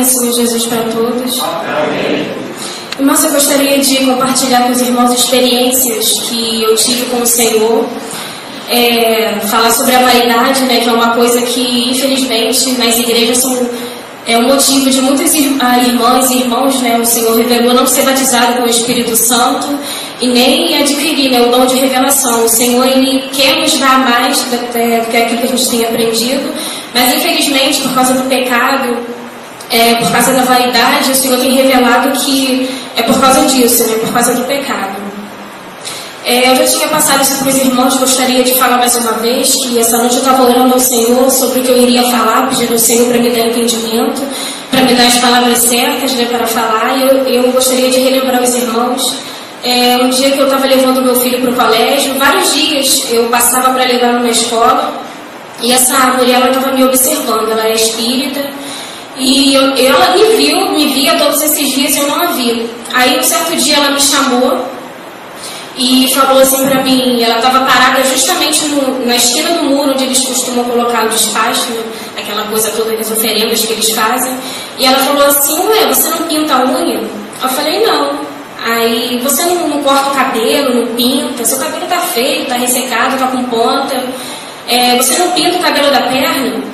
do Senhor Jesus para todos. Amém. Irmãos, eu gostaria de compartilhar com os irmãos experiências que eu tive com o Senhor. Falar sobre a vaidade, né, que é uma coisa que, infelizmente, nas igrejas é um motivo de muitas irmãs e irmãos, né, o Senhor revelou não ser batizado com o Espírito Santo e nem adquirir, né, o dom de revelação. O Senhor, Ele quer nos dar mais do que aquilo que a gente tem aprendido, mas infelizmente, por causa do pecado, por causa da vaidade, o Senhor tem revelado que é por causa disso, né, por causa do pecado. Eu já tinha passado isso para os irmãos, gostaria de falar mais uma vez, que essa noite eu estava orando ao Senhor sobre o que eu iria falar, pedindo ao Senhor para me dar entendimento, para me dar as palavras certas, né, para falar, e eu gostaria de relembrar os irmãos. Um dia que eu estava levando meu filho para o colégio, vários dias eu passava para levar na escola, e essa mulher estava me observando, ela é espírita, e ela me via todos esses dias e eu não a vi. Aí um certo dia ela me chamou e falou assim pra mim, ela estava parada justamente na esquina do muro onde eles costumam colocar o despacho, né, aquela coisa toda das oferendas que eles fazem, e ela falou assim: ué, você não pinta a unha? Eu falei: não. Aí, você não corta o cabelo, não pinta, seu cabelo tá feio, tá ressecado, tá com ponta, você não pinta o cabelo da perna?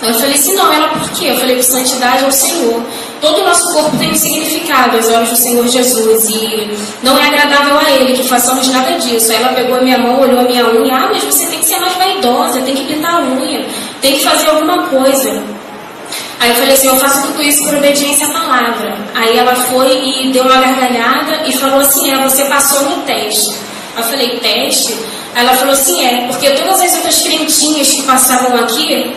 Eu falei assim: não. Ela: por quê? Eu falei: por santidade ao Senhor. Todo o nosso corpo tem um significado aos olhos do Senhor Jesus e não é agradável a Ele que façamos nada disso. Aí ela pegou a minha mão, olhou a minha unha: ah, mas você tem que ser mais vaidosa, tem que pintar a unha, tem que fazer alguma coisa. Aí eu falei assim: eu faço tudo isso por obediência à palavra. Aí ela foi e deu uma gargalhada e falou assim: você passou no teste. Eu falei: teste? Aí ela falou assim: porque todas as outras crentinhas que passavam aqui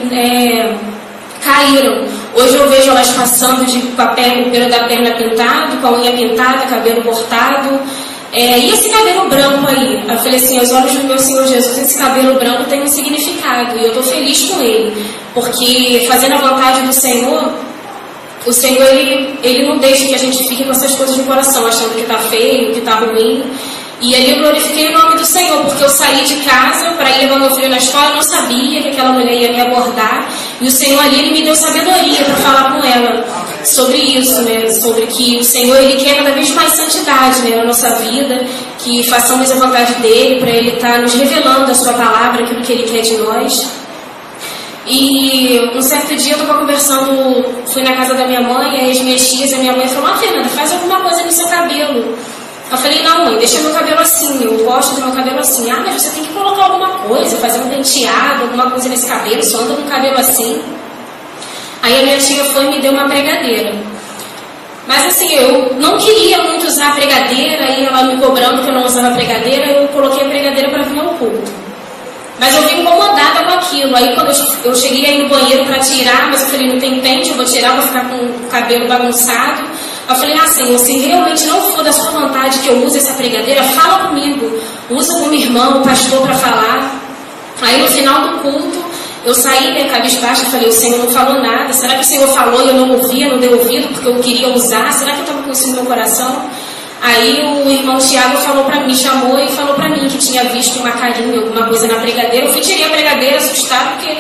caíram. Hoje eu vejo elas passando com o pelo da perna pintado, com a unha pintada, cabelo cortado. E esse cabelo branco aí? Eu falei assim: aos olhos do meu Senhor Jesus, esse cabelo branco tem um significado. E eu estou feliz com ele. Porque fazendo a vontade do Senhor, o Senhor, ele não deixa que a gente fique com essas coisas no coração, achando que está feio, que está ruim. E ali eu glorifiquei o nome do Senhor, porque eu saí de casa para ir levar meu filho na escola, eu não sabia que aquela mulher ia me abordar, e o Senhor ali, Ele me deu sabedoria para falar com ela sobre isso, né? Sobre que o Senhor, Ele quer cada vez mais santidade, né, na nossa vida, que façamos a vontade dEle, para Ele estar nos revelando a Sua palavra, aquilo que Ele quer de nós. E um certo dia eu estava conversando, fui na casa da minha mãe, aí as minhas tias, a minha mãe falou: ah, Fernanda, faz alguma coisa no seu cabelo. Eu falei: não, mãe, deixa meu cabelo assim, eu gosto do meu cabelo assim. Ah, mas você tem que colocar alguma coisa, fazer um penteado, alguma coisa nesse cabelo, só anda com o cabelo assim. Aí a minha tia foi e me deu uma pregadeira. Mas assim, eu não queria muito usar a pregadeira, e ela me cobrando que eu não usava a pregadeira, eu coloquei a pregadeira para vir ao culto. Mas eu vim incomodada com aquilo. Aí quando eu cheguei aí no banheiro para tirar, mas eu falei: não tem pente, eu vou tirar, vou ficar com o cabelo bagunçado. Eu falei: ah, Senhor, se realmente não for da sua vontade que eu use essa pregadeira, fala comigo, usa como irmão, o pastor, para falar. Aí no final do culto, eu saí, né, cabisbaixa, falei: o Senhor não falou nada, será que o Senhor falou e eu não ouvia, não dei ouvido porque eu queria usar, será que eu estava com isso no meu coração? Aí o irmão Tiago me chamou e falou para mim que tinha visto uma carinha, alguma coisa na pregadeira. Eu fui, tirei a pregadeira, assustada, porque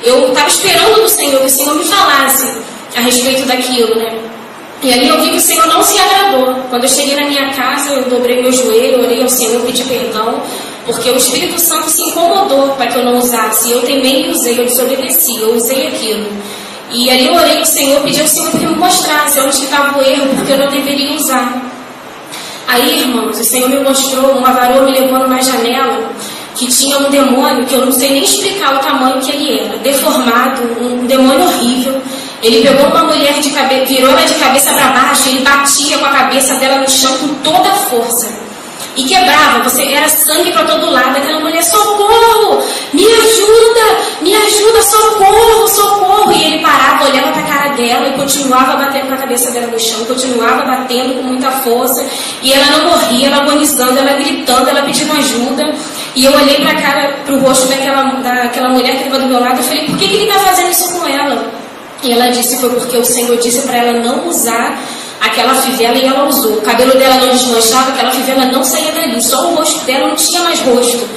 eu estava esperando do Senhor, que o Senhor me falasse a respeito daquilo, né? E ali eu vi que o Senhor não se agradou. Quando eu cheguei na minha casa, eu dobrei meu joelho, orei ao Senhor, pedi perdão, porque o Espírito Santo se incomodou para que eu não usasse. Eu também usei, eu desobedeci, eu usei aquilo. E ali eu orei ao Senhor, pedi ao Senhor para que me mostrasse onde estava o erro, porque eu não deveria usar. Aí, irmãos, o Senhor me mostrou uma varoa me levando numa janela que tinha um demônio que eu não sei nem explicar o tamanho que ele era, deformado, um demônio horrível. Ele pegou uma mulher de cabeça, virou ela de cabeça para baixo, ele batia com a cabeça dela no chão com toda a força e quebrava, era sangue para todo lado. Aquela mulher: socorro, me ajuda, socorro, socorro. E ele parava, olhava para a cara dela e continuava batendo com a cabeça dela no chão, continuava batendo com muita força, e ela não morria, ela agonizando, ela gritando, ela pedindo ajuda. E eu olhei para o rosto daquela mulher que estava do meu lado e falei: por que ele está fazendo isso com ela? E ela disse: foi porque o Senhor disse para ela não usar aquela fivela, e ela usou. O cabelo dela não desmanchava, aquela fivela não saía dali, só o rosto dela não tinha mais rosto.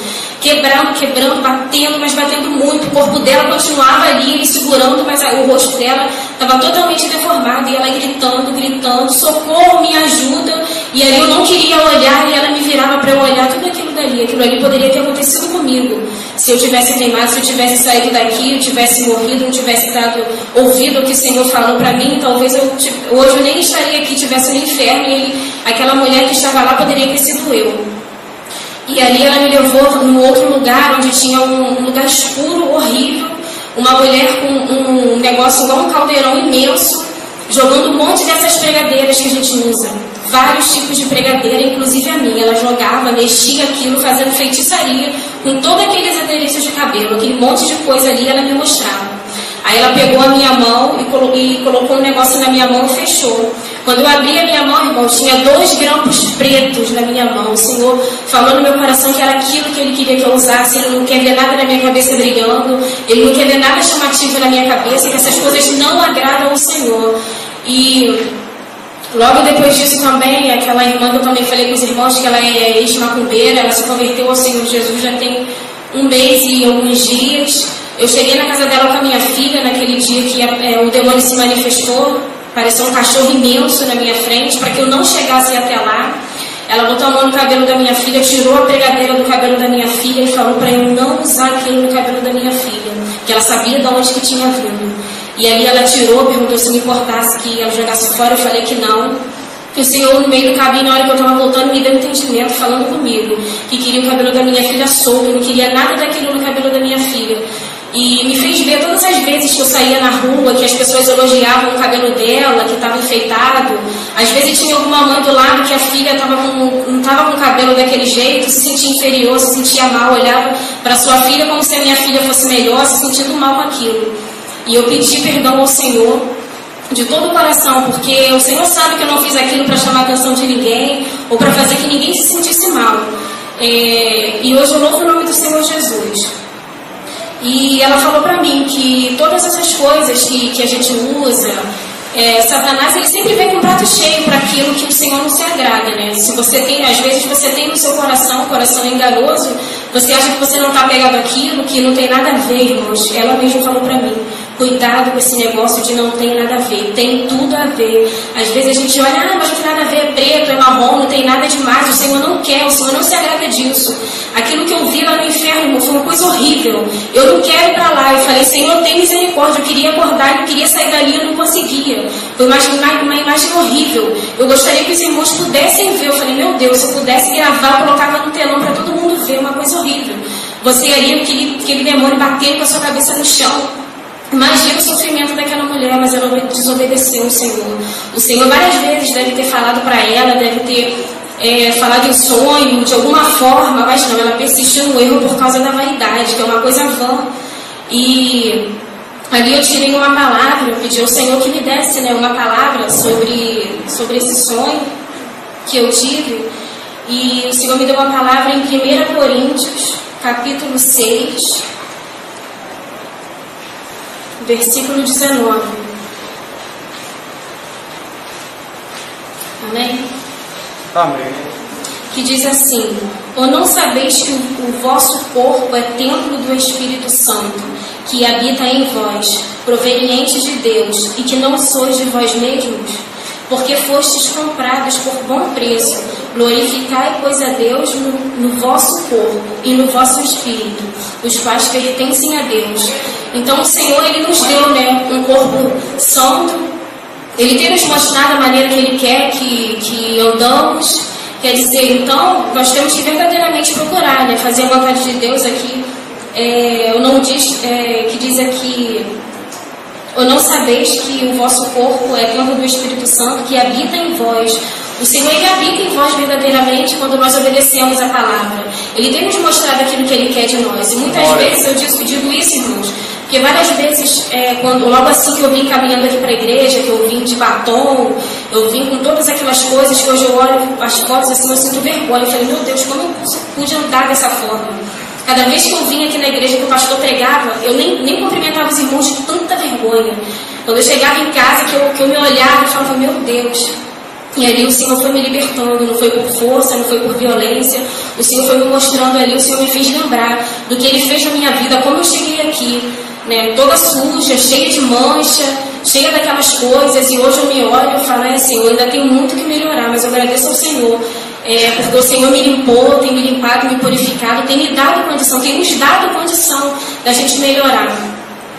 quebrando, batendo, mas batendo muito. O corpo dela continuava ali, ele segurando, mas o rosto dela estava totalmente deformado. E ela gritando, socorro, me ajuda. E aí eu não queria olhar e ela me virava para eu olhar tudo aquilo dali. Aquilo ali poderia ter acontecido comigo. Se eu tivesse queimado, se eu tivesse saído daqui, eu tivesse morrido, não tivesse ouvido o que o Senhor falou para mim, talvez hoje eu nem estaria aqui, estivesse no inferno, e aquela mulher que estava lá poderia ter sido eu. E ali ela me levou num outro lugar, onde tinha um lugar escuro, horrível, uma mulher com um negócio igual um caldeirão imenso, jogando um monte dessas pregadeiras que a gente usa. Vários tipos de pregadeira, inclusive a minha. Ela jogava, mexia aquilo, fazendo feitiçaria, com todos aqueles adereços de cabelo, aquele monte de coisa ali, ela me mostrava. Aí ela pegou a minha mão e colocou um negócio na minha mão e fechou. Quando eu abri a minha mão, irmão, tinha 2 grampos pretos na minha mão. O Senhor falou no meu coração que era aquilo que Ele queria que eu usasse. Ele não quer ver nada na minha cabeça brilhando. Ele não quer ver nada chamativo na minha cabeça, que essas coisas não agradam ao Senhor. E logo depois disso também, aquela irmã que eu também falei com os irmãos, que ela é ex-macumbeira, ela se converteu ao Senhor Jesus já tem 1 mês e alguns dias. Eu cheguei na casa dela com a minha filha, naquele dia que o demônio se manifestou. Pareceu um cachorro imenso na minha frente, para que eu não chegasse até lá. Ela botou a mão no cabelo da minha filha, tirou a pregadeira do cabelo da minha filha e falou para eu não usar aquilo no cabelo da minha filha, que ela sabia de onde que tinha vindo. E aí ela tirou, perguntou se me importasse que ela jogasse fora. Eu falei que não. Que o Senhor, no meio do caminho, na hora que eu estava voltando, me deu entendimento, falando comigo, que queria o cabelo da minha filha solto, eu não queria nada daquilo no cabelo da minha filha. E me fez ver todas as vezes que eu saía na rua, que as pessoas elogiavam o cabelo dela, que estava enfeitado. Às vezes tinha alguma mãe do lado que a filha não estava com o cabelo daquele jeito, se sentia inferior, se sentia mal, olhava para sua filha como se a minha filha fosse melhor, se sentindo mal com aquilo. E eu pedi perdão ao Senhor de todo o coração, porque o Senhor sabe que eu não fiz aquilo para chamar a atenção de ninguém ou para fazer que ninguém se sentisse mal. E hoje eu louvo o nome do Senhor Jesus. E ela falou para mim que todas essas coisas que a gente usa, Satanás ele sempre vem com um prato cheio para aquilo que o Senhor não se agrada, né? Se você tem, às vezes você tem no seu coração, o coração é enganoso, você acha que você não está pegado àquilo, que não tem nada a ver, irmãos. Ela mesma falou para mim, cuidado com esse negócio de não tem nada a ver, tem tudo a ver. Às vezes a gente olha, mas não tem nada a ver, é preto, é marrom, não tem nada demais, o Senhor não quer, o Senhor não se agrada disso. Aquilo que eu vi lá no inferno, irmão, foi uma coisa horrível. Eu não quero ir para lá. Eu falei, Senhor, tem misericórdia. Eu queria acordar, eu queria sair dali, eu não conseguia. Foi uma imagem horrível. Eu gostaria que os irmãos pudessem ver. Eu falei, meu Deus, se eu pudesse gravar, eu colocava no telão para todo mundo ver, uma coisa horrível. Você ali, aquele demônio batendo com a sua cabeça no chão. Imagina o sofrimento daquela mulher, mas ela desobedeceu ao Senhor. O Senhor várias vezes deve ter falado para ela, deve ter falado em sonho, de alguma forma, mas não, ela persistiu no erro por causa da vaidade, que é uma coisa vã. E ali eu tirei uma palavra, eu pedi ao Senhor que me desse, né, uma palavra sobre esse sonho que eu tive. E o Senhor me deu uma palavra em 1 Coríntios, capítulo 6, versículo 19. Amém? Amém. Que diz assim: ou não sabeis que o vosso corpo é templo do Espírito Santo, que habita em vós, proveniente de Deus, e que não sois de vós mesmos? Porque fostes comprados por bom preço. Glorificai, pois, a Deus no vosso corpo e no vosso espírito, os quais pertencem a Deus. Então o Senhor, Ele nos deu, né, um corpo santo. Ele tem nos mostrado a maneira que Ele quer que andamos. Quer dizer, então, nós temos que verdadeiramente procurar, né, fazer a vontade de Deus aqui. Eu não diz, que diz aqui, ou não sabeis que o vosso corpo é templo do Espírito Santo, que habita em vós. O Senhor, Ele habita em vós verdadeiramente quando nós obedecemos a palavra. Ele tem nos mostrado aquilo que Ele quer de nós. E muitas vezes eu digo isso, irmãos, porque várias vezes, logo assim que eu vim caminhando aqui para a igreja, que eu vim de batom, eu vim com todas aquelas coisas que hoje eu olho as fotos assim, eu sinto vergonha. Eu falei, meu Deus, como eu pude andar dessa forma? Cada vez que eu vim aqui na igreja que o pastor pregava, eu nem cumprimentava os irmãos de tanta vergonha. Quando eu chegava em casa, que eu me olhava e falava, meu Deus, E ali o Senhor foi me libertando, não foi por força, não foi por violência. O Senhor foi me mostrando ali, o Senhor me fez lembrar do que Ele fez na minha vida, como eu cheguei aqui, né, toda suja, cheia de mancha, cheia daquelas coisas. E hoje eu me olho e falo, Senhor, eu ainda tenho muito que melhorar, mas eu agradeço ao Senhor, porque o Senhor me limpou, tem me limpado, me purificado, tem me dado condição, tem nos dado condição da gente melhorar.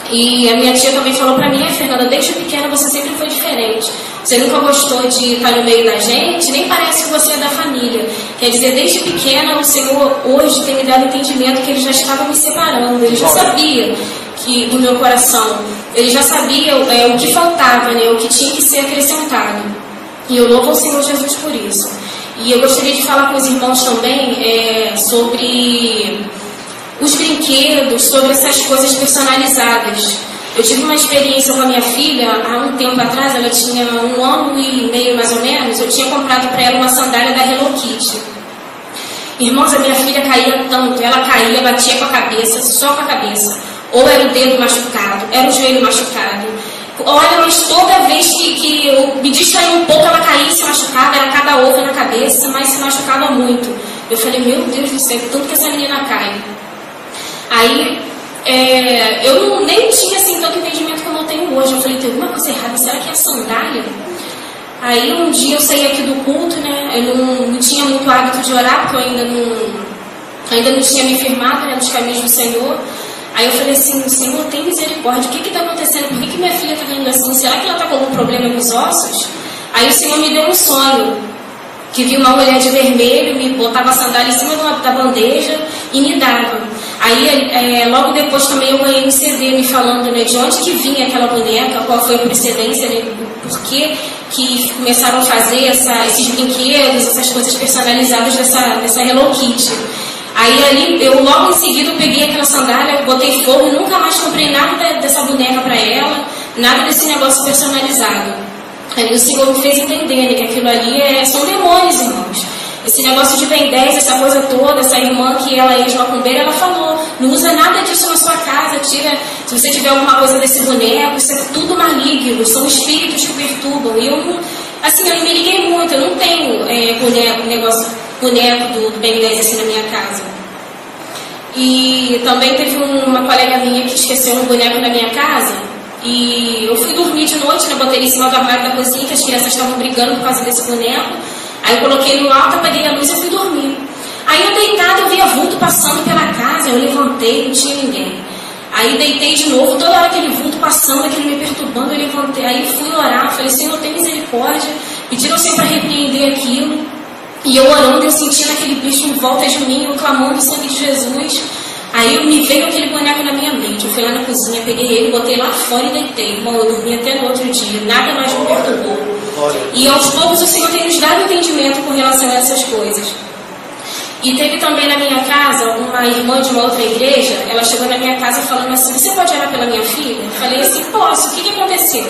E a minha tia também falou para mim, Fernanda, desde pequena você sempre foi diferente. Você nunca gostou de estar no meio da gente, nem parece que você é da família. Quer dizer, desde pequena o Senhor hoje tem me dado entendimento que Ele já estava me separando. Ele já sabia que do meu coração, Ele já sabia o que faltava, né, o que tinha que ser acrescentado. E eu louvo ao Senhor Jesus por isso. E eu gostaria de falar com os irmãos também sobre os brinquedos, sobre essas coisas personalizadas. Eu tive uma experiência com a minha filha há um tempo atrás, ela tinha 1 ano e meio mais ou menos. Eu tinha comprado para ela uma sandália da Hello Kitty. Irmãos, a minha filha caía tanto, ela caía, batia com a cabeça, só com a cabeça. Ou era o dedo machucado, era o joelho machucado. Olha, mas toda vez que eu me distraía um pouco, ela caía e se machucava, era cada ovo na cabeça, mas se machucava muito. Eu falei, meu Deus do céu, tanto que essa menina cai. Aí, eu nem tinha assim tanto entendimento como eu tenho hoje. Eu falei, tem alguma coisa errada, será que é a sandália? Aí um dia eu saí aqui do culto, né? Eu não tinha muito hábito de orar, porque eu ainda não tinha me firmado, né, nos caminhos do Senhor. Aí eu falei assim, Senhor, tem misericórdia, o que está acontecendo? Por que minha filha está vindo assim? Será que ela está com algum problema nos ossos? Aí o Senhor me deu um sonho, que vi uma mulher de vermelho, me botava a sandália em cima da bandeja e me dava. Aí logo depois também eu ganhei um CD me falando, né, de onde que vinha aquela boneca, qual foi a procedência, né, por que começaram a fazer esses brinquedos, essas coisas personalizadas dessa Hello Kitty. Aí ali, eu logo em seguida eu peguei aquela sandália, botei fogo e nunca mais comprei nada dessa boneca para ela, nada desse negócio personalizado. Aí o Senhor me fez entender, né, que aquilo ali são demônios, irmãos. Esse negócio de Ben 10, essa coisa toda, essa irmã que ela é macumbeira, ela falou, não usa nada disso na sua casa, tira, se você tiver alguma coisa desse boneco, isso é tudo maligno, são espíritos que perturbam. E eu me liguei muito, eu não tenho boneco do Ben 10 assim na minha casa. E também teve uma colega minha que esqueceu um boneco na minha casa, e eu fui dormir de noite, né, botei ele em cima do armário da cozinha, que as crianças estavam brigando por causa desse boneco. Aí eu coloquei no alto, apaguei a luz e fui dormir. Aí eu deitada, eu via vulto passando pela casa, eu levantei, não tinha ninguém. Aí deitei de novo, toda hora aquele vulto passando, aquele me perturbando, eu levantei. Aí fui orar, falei, Senhor, tem misericórdia. Pediram sempre para repreender aquilo. E eu orando, eu sentindo aquele bicho em volta de mim, eu clamando o sangue de Jesus. Aí me veio aquele boneco na minha mente. Eu fui lá na cozinha, peguei ele, botei lá fora e deitei. Bom, eu dormi até no outro dia, nada mais me perturbou. E aos poucos o Senhor tem nos dado entendimento com relação a essas coisas. E teve também na minha casa uma irmã de uma outra igreja. Ela chegou na minha casa falando assim, você pode orar pela minha filha? Eu falei assim, posso, o que aconteceu?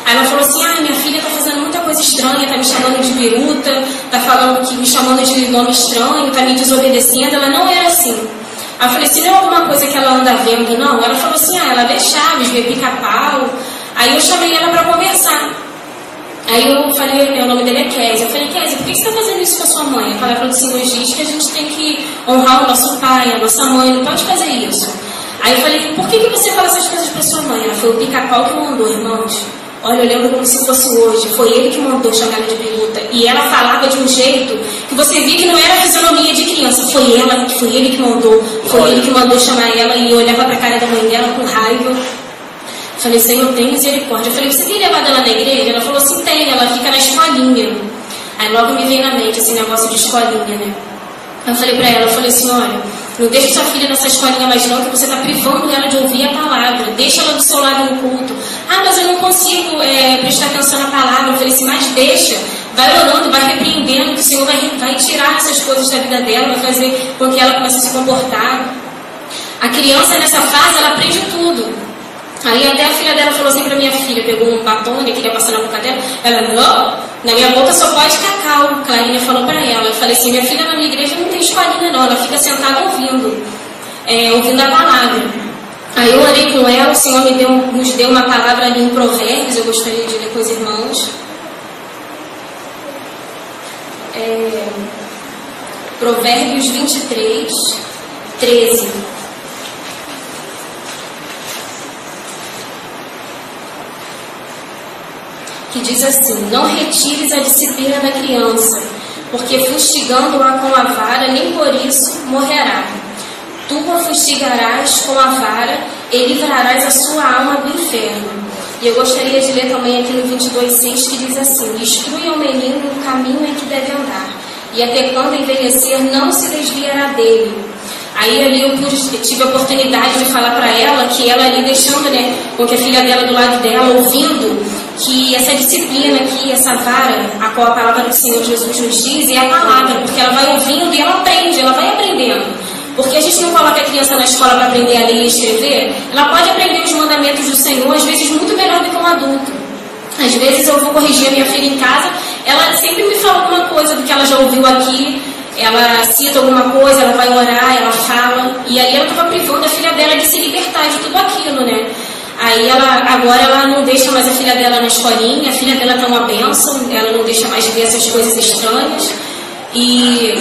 Aí ela falou assim, minha filha está fazendo muita coisa estranha, está me chamando de biruta, está me chamando de nome estranho, está me desobedecendo. Ela não era assim. Aí eu falei assim, não é alguma coisa que ela anda vendo, não? Ela falou assim, ela vê chaves, vê pica-pau. Aí eu chamei ela para conversar. Aí eu falei, o nome dele é Kézia. Eu falei, Kézia, por que você está fazendo isso com a sua mãe? A palavra do Senhor diz que a gente tem que honrar o nosso pai, a nossa mãe, não pode fazer isso. Aí eu falei, por que você fala essas coisas para sua mãe? Ela foi o pica-pau que mandou, irmãos. Olha, eu lembro como se fosse hoje. Foi ele que mandou chamar ela de biruta. E ela falava de um jeito que você via que não era a fisionomia de criança. Foi ele que mandou. Foi ele que mandou chamar ela. E eu olhava para a cara da mãe dela com raiva. Falei, Senhor, tem misericórdia. Eu falei, você tem levado ela na igreja? Ela falou assim, tem, ela fica na escolinha. Aí logo me veio na mente esse negócio de escolinha, né? Eu falei pra ela, eu falei assim, olha, não deixe sua filha nessa escolinha mais não, que você está privando ela de ouvir a palavra. Deixa ela do seu lado no culto. Mas eu não consigo prestar atenção na palavra. Eu falei assim, mas deixa. Vai orando, vai repreendendo, que o Senhor vai tirar essas coisas da vida dela, vai fazer com que ela comece a se comportar. A criança nessa fase, ela aprende tudo. Aí até a filha dela falou assim pra minha filha, pegou um batom e queria passar na boca dela. Ela, não, na minha boca só pode cacau. Clarinha falou pra ela. Eu falei assim, minha filha na minha igreja não tem escolinha não, ela fica sentada ouvindo a palavra. Aí eu orei com ela, o Senhor nos deu uma palavra ali em Provérbios, eu gostaria de ler com os irmãos. Provérbios 23, 13. Que diz assim: não retires a disciplina da criança, porque fustigando-a com a vara, nem por isso morrerá. Tu a fustigarás com a vara e livrarás a sua alma do inferno. E eu gostaria de ler também aqui no 22,6, que diz assim: instrui ao menino no caminho em que deve andar, e até quando envelhecer não se desviará dele. Aí ali eu tive a oportunidade de falar para ela, que ela ali deixando, né, com que a filha dela do lado dela, ouvindo que essa disciplina aqui, essa vara, a qual a palavra do Senhor Jesus nos diz, é a palavra, porque ela vai ouvindo e ela aprende, ela vai aprendendo. Porque a gente não coloca a criança na escola para aprender a ler e escrever, ela pode aprender os mandamentos do Senhor, às vezes muito melhor do que um adulto. Às vezes eu vou corrigir a minha filha em casa, ela sempre me fala alguma coisa do que ela já ouviu aqui, ela cita alguma coisa, ela vai orar, ela fala, e aí ela estava privando a filha dela de se libertar de tudo aquilo, né? Aí agora ela não deixa mais a filha dela na escolinha, a filha dela está uma bênção, ela não deixa mais ver essas coisas estranhas. E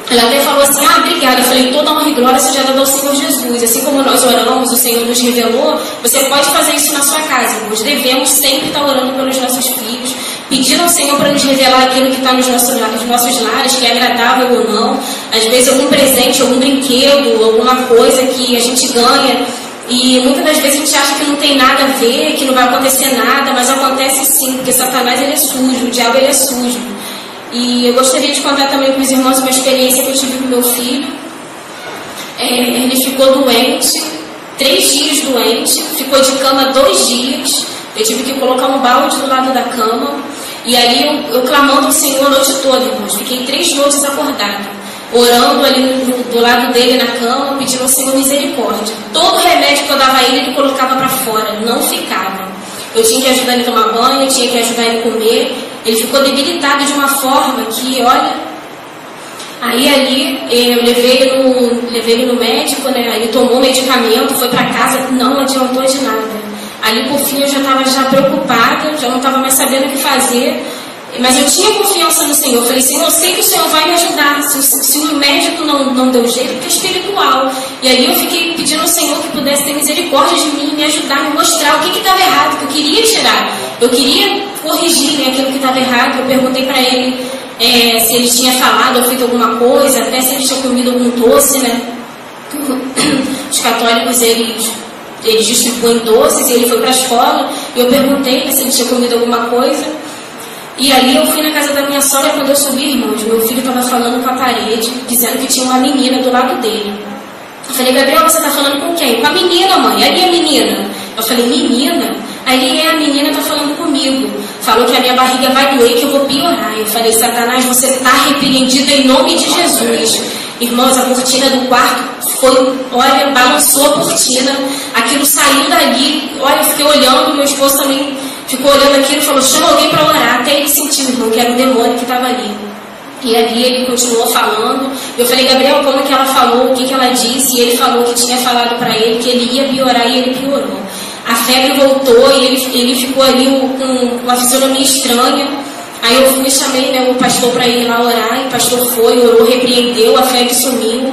ela até falou assim: obrigada. Eu falei: toda honra e glória seja dada ao Senhor Jesus. Assim como nós oramos, o Senhor nos revelou, você pode fazer isso na sua casa. Nós devemos sempre estar orando pelos nossos filhos, pedindo ao Senhor para nos revelar aquilo que está nos nossos lares, que é agradável ou não. Às vezes algum presente, algum brinquedo, alguma coisa que a gente ganha, e muitas das vezes a gente acha que não tem nada a ver, que não vai acontecer nada, mas acontece sim, porque Satanás ele é sujo, o diabo ele é sujo. E eu gostaria de contar também para os irmãos uma experiência que eu tive com meu filho. Ele ficou doente, 3 dias doente, ficou de cama 2 dias. Eu tive que colocar um balde do lado da cama. E ali eu clamando ao Senhor a noite toda, irmãos. Fiquei 3 noites acordada, orando ali do lado dele na cama, pedindo ao Senhor misericórdia. Todo remédio que eu dava a ele colocava para fora, não ficava. Eu tinha que ajudar ele a tomar banho, eu tinha que ajudar ele a comer. Ele ficou debilitado de uma forma que, olha... Aí ali eu levei ele no médico, né? Ele tomou medicamento, foi para casa, não adiantou de nada. Ali por fim eu já estava preocupada, já não estava mais sabendo o que fazer. Mas eu tinha confiança no Senhor. Eu falei: Senhor, eu sei que o Senhor vai me ajudar. Se o médico não deu jeito, porque é espiritual. E aí eu fiquei pedindo ao Senhor que pudesse ter misericórdia de mim, me ajudar, me mostrar o que estava errado, que eu queria tirar. Eu queria corrigir, né, aquilo que estava errado. Eu perguntei para ele se ele tinha falado ou feito alguma coisa, até se ele tinha comido algum doce, né? Os católicos, eles distribuem doces, e ele foi para a escola. E eu perguntei se ele tinha comido alguma coisa. E aí eu fui na casa da minha sogra. Quando eu subi, irmãos, meu filho estava falando com a parede, dizendo que tinha uma menina do lado dele. Eu falei: Gabriel, você está falando com quem? Com a menina, mãe. Ali a menina. Eu falei: menina? Aí a menina está falando comigo. Falou que a minha barriga vai doer, que eu vou piorar. Eu falei: Satanás, você está repreendido em nome de Jesus. Irmãos, a cortina do quarto olha, balançou a cortina. Aquilo saiu dali. Olha, eu fiquei olhando, meu esposo também ficou olhando aquilo e falou: chama alguém para orar. Até ele sentiu, irmão, que era o demônio que estava ali. E ali ele continuou falando. Eu falei: Gabriel, como é que ela falou? O que ela disse? E ele falou que tinha falado para ele que ele ia piorar, e ele piorou. A febre voltou e ele ficou ali com uma fisionomia estranha. Aí eu fui e chamei, né, o pastor para ir lá orar. E o pastor foi, orou, repreendeu, a febre sumiu.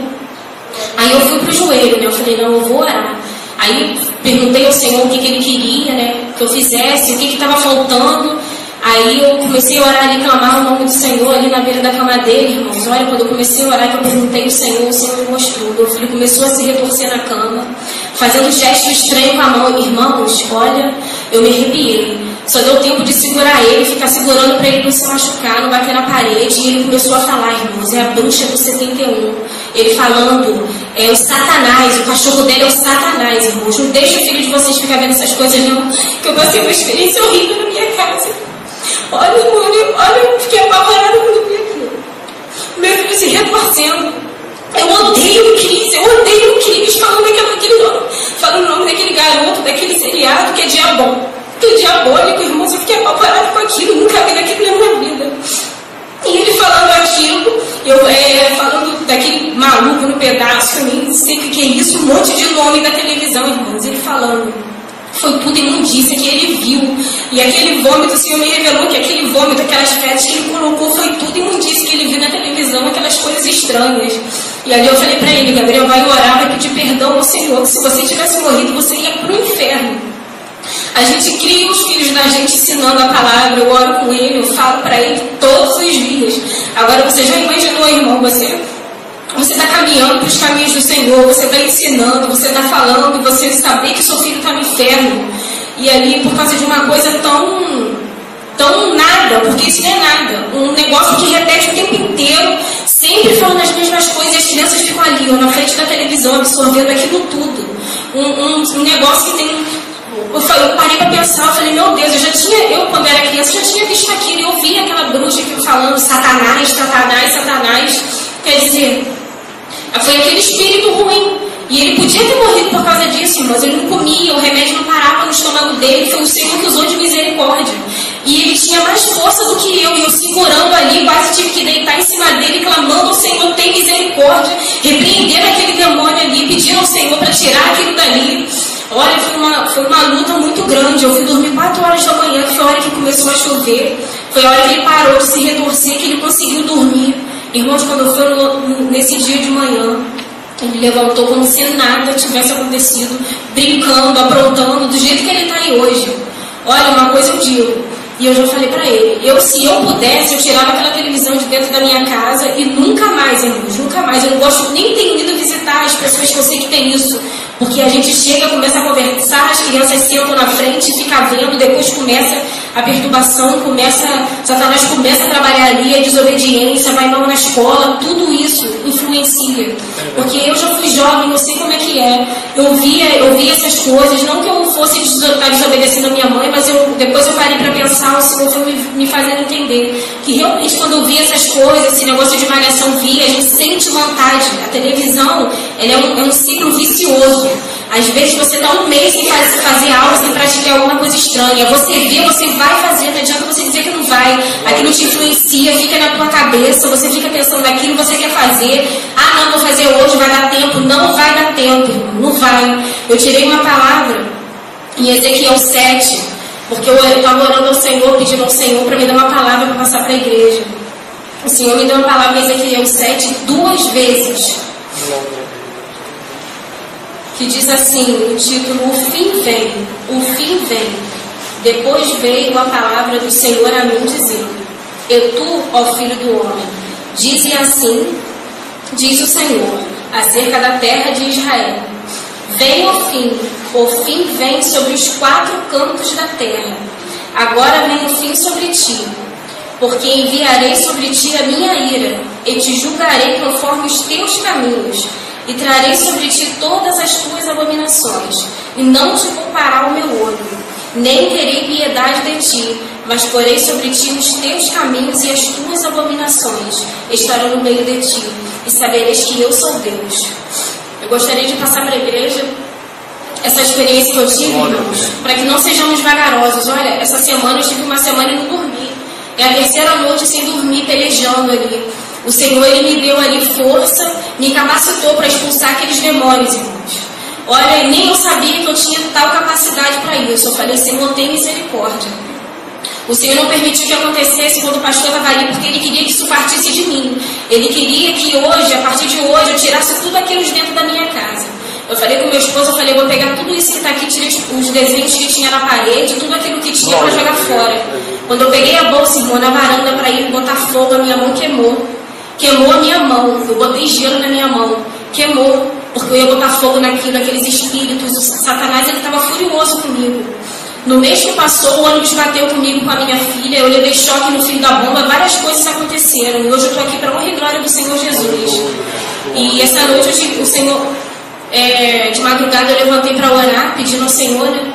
Aí eu fui pro joelho, né? Eu falei: não, eu vou orar. Aí perguntei ao Senhor o que ele queria, né, que eu fizesse, o que estava faltando. Aí eu comecei a orar ali, clamar o nome do Senhor ali na beira da cama dele, irmãos. Olha, quando eu comecei a orar, que eu perguntei ao Senhor, o Senhor me mostrou. Meu filho começou a se retorcer na cama, fazendo gesto estranho com a mão. Irmãos, olha, eu me arrepiei. Só deu tempo de segurar ele, ficar segurando para ele não se machucar, não bater na parede. E ele começou a falar, irmãos: é a bruxa do 71. Ele falando: é o Satanás, o cachorro dele é o Satanás, irmãos. Não deixa o filho de vocês ficar vendo essas coisas, não, que eu passei uma experiência horrível na minha casa. Olha, irmão, eu fiquei apavorada quando eu vi aquilo. Meu filho se retorcendo. Eu odeio o Cris, falando o nome daquele garoto, daquele seriado que é diabólico, irmãos. Eu fiquei apavorada com aquilo, nunca vi daquilo na minha vida. E ele falando aquilo, falando daquele maluco no pedaço, eu nem sei o que é isso, um monte de nome da televisão, irmãos. Ele falando foi tudo imundícia que ele viu. E aquele vômito, o Senhor me revelou que aquele vômito, aquelas fezes que ele colocou, foi tudo imundícia que ele viu na televisão, aquelas coisas estranhas. E ali eu falei para ele, Gabriel, vai orar, vai pedir perdão ao Senhor, que se você tivesse morrido, você ia para o inferno. A gente cria os filhos da gente ensinando a palavra, eu oro com ele, eu falo para ele todos os dias. Agora você já imaginou, irmão, você está caminhando para os caminhos do Senhor, você está ensinando, você está falando, você saber que seu filho está no inferno, e ali por causa de uma coisa tão nada, porque isso não é nada, um negócio que repete o tempo inteiro, sempre falando as mesmas coisas, e as crianças ficam ali, na frente da televisão, absorvendo aquilo tudo. Um negócio que tem... Eu parei para pensar, eu falei, meu Deus, eu quando era criança, já tinha visto aquilo, eu vi aquela bruxa aqui falando Satanás, Satanás, Satanás, quer dizer, foi aquele espírito ruim, e ele podia ter morrido por causa disso, mas ele não comia, o remédio não parava no estômago dele, foi o Senhor que usou de misericórdia, e ele tinha mais força do que eu, e eu segurando ali, quase tive que deitar em cima dele, clamando ao Senhor, tem misericórdia, repreendendo aquele demônio ali, pedindo ao Senhor para tirar aquilo dali. Olha, foi uma luta muito grande. Eu fui dormir 4 horas da manhã, que foi a hora que começou a chover. Foi a hora que ele parou de se retorcer, que ele conseguiu dormir. Irmãos, quando eu fui nesse dia de manhã, ele levantou como se nada tivesse acontecido, brincando, aprontando, do jeito que ele está aí hoje. Olha, uma coisa eu digo, e eu já falei para ele, se eu pudesse, eu tirava aquela televisão de dentro da minha casa e nunca mais, irmãos, nunca mais. Eu não gosto, nem tenho ido visitar as pessoas que eu sei que tem isso. Porque a gente chega, começa a conversar, as crianças sentam na frente, fica vendo, depois começa a perturbação, Satanás começa a trabalhar ali, a desobediência, vai mal na escola, tudo isso influencia. Porque eu já fui jovem, eu sei como é que é. Eu via essas coisas, não que eu fosse estar desobedecendo a minha mãe, mas depois eu parei para pensar, o Senhor foi me fazendo entender que realmente quando eu via essas coisas, esse negócio de malhação a gente sente vontade. A televisão, ela é um ciclo vicioso. Às vezes você está um mês sem fazer aula, sem praticar alguma coisa estranha. Você vê, você vai fazer, não adianta você dizer que não vai. Aquilo te influencia, fica na tua cabeça, você fica pensando naquilo, você quer fazer. Ah, não, vou fazer hoje, vai dar tempo. Não vai dar tempo, irmão, não vai. Eu tirei uma palavra em Ezequiel 7, porque eu estava orando ao Senhor, pedindo ao Senhor para me dar uma palavra para passar para a igreja. O Senhor me deu uma palavra em Ezequiel 7 2 vezes. Que diz assim, o título, o fim vem. Depois veio a palavra do Senhor a mim, dizendo, e tu, ó filho do homem, dize assim, diz o Senhor, acerca da terra de Israel, vem o fim vem sobre os 4 cantos da terra, agora vem o fim sobre ti, porque enviarei sobre ti a minha ira, e te julgarei conforme os teus caminhos, e trarei sobre ti todas as tuas abominações, e não te poupará o meu olho, nem terei piedade de ti, mas porei sobre ti os teus caminhos e as tuas abominações estarão no meio de ti, e sabereis que eu sou Deus. Eu gostaria de passar para a igreja essa experiência que eu tive, irmãos, para que não sejamos vagarosos. Olha, essa semana eu tive uma semana e não dormi. É a 3ª noite sem dormir, pelejando ali. O Senhor, Ele me deu ali força, me capacitou para expulsar aqueles demônios, irmãos. Olha, nem eu sabia que eu tinha tal capacidade para isso. Eu falei, Senhor, tem misericórdia. O Senhor não permitiu que acontecesse quando o pastor estava ali, porque Ele queria que isso partisse de mim. Ele queria que hoje, a partir de hoje, eu tirasse tudo aquilo de dentro da minha casa. Eu falei com meu esposo, eu falei, vou pegar tudo isso que está aqui, tirei os desenhos que tinha na parede, tudo aquilo que tinha para jogar fora. Quando eu peguei a bolsa, irmão, na varanda para ir botar fogo, a minha mão queimou. Queimou a minha mão, eu botei gelo na minha mão, queimou, porque eu ia botar fogo naquilo, aqueles espíritos, o Satanás, ele estava furioso comigo. No mês que passou, o ônibus bateu comigo, com a minha filha, eu levei choque no fio da bomba, várias coisas aconteceram, e hoje eu estou aqui para honra e glória do Senhor Jesus. E essa noite, o Senhor, de madrugada, eu levantei para orar, pedindo ao Senhor, né,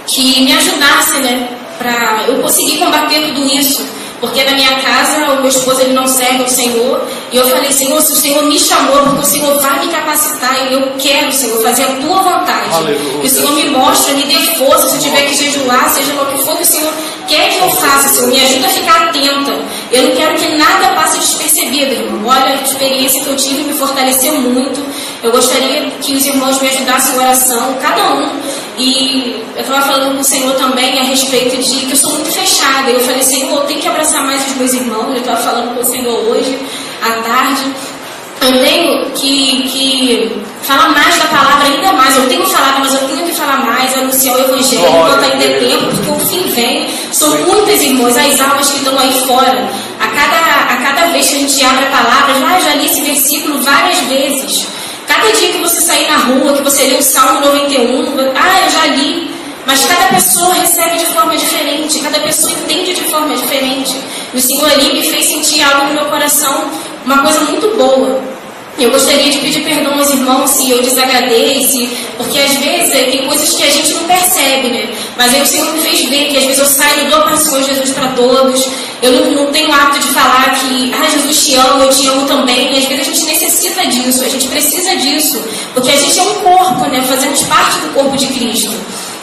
que me ajudasse, né, para eu conseguir combater tudo isso. Porque na minha casa, o meu esposo, ele não serve ao Senhor. E eu falei, Senhor, se o Senhor me chamou, porque o Senhor vai me capacitar, e eu quero, Senhor, fazer a tua vontade. Aleluia. Que o Senhor me mostre, me dê força, se eu tiver que jejuar, seja o que for que o Senhor quer que eu faça, Senhor. Me ajuda a ficar atenta. Eu não quero que nada passe despercebido, irmão. Olha, a experiência que eu tive me fortaleceu muito. Eu gostaria que os irmãos me ajudassem em oração, cada um. E eu estava falando com o Senhor também a respeito de que eu sou muito fechada. Eu falei, Senhor, eu tenho que abraçar mais os meus irmãos. Eu estava falando com o Senhor hoje, à tarde. Eu tenho que falar mais da palavra, ainda mais. Eu tenho falado, mas eu tenho que falar mais, anunciar o Evangelho enquanto ainda é tempo, porque o fim vem. São muitas irmãs, as almas que estão aí fora. A cada vez que a gente abre a palavra, já li esse versículo várias vezes. Cada dia que você sair na rua, que você lê o Salmo 91, eu já li. Mas cada pessoa recebe de forma diferente, cada pessoa entende de forma diferente. E o Senhor ali me fez sentir algo no meu coração, uma coisa muito boa. Eu gostaria de pedir perdão aos irmãos se eu desagradei, porque às vezes tem coisas que a gente não percebe, né? Mas aí o Senhor me fez ver que às vezes eu saio e dou a Senhor Jesus para todos. Eu não tenho o hábito de falar que Jesus te ama, eu te amo também. E às vezes a gente necessita disso, a gente precisa disso, porque a gente é um corpo, né? Fazemos parte do corpo de Cristo.